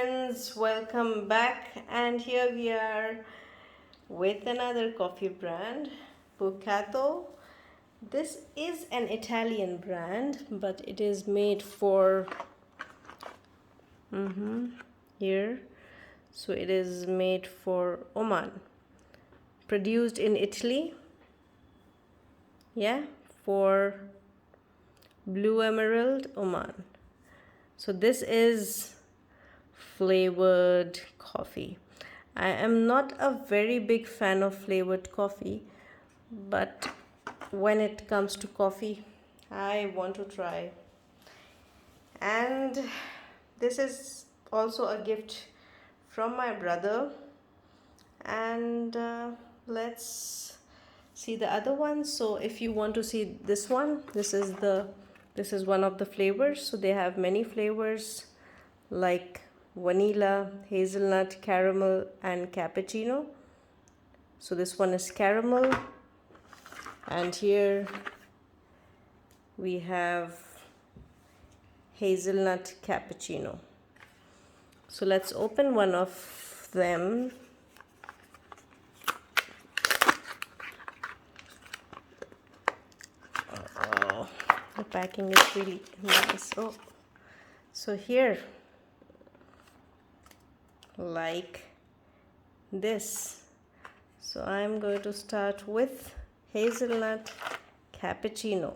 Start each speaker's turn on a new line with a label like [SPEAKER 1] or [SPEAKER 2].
[SPEAKER 1] friends, welcome back, and here we are with another coffee brand, Bokato. This is an Italian brand, but it is made for here, so it is made for Oman, produced in Italy, yeah, for Blue Emerald, Oman. So this is flavored coffee. I am not a very big fan of flavored coffee, but when it comes to coffee, I want to try. And this is also a gift from my brother. And let's see the other one. So if you want to see this one, this is one of the flavors. So they have many flavors like vanilla, hazelnut, caramel, and cappuccino. So this one is caramel, and here we have hazelnut cappuccino. So let's open one of them. Oh, the packing is really nice. Oh, so here, like this. So I'm going to start with hazelnut cappuccino.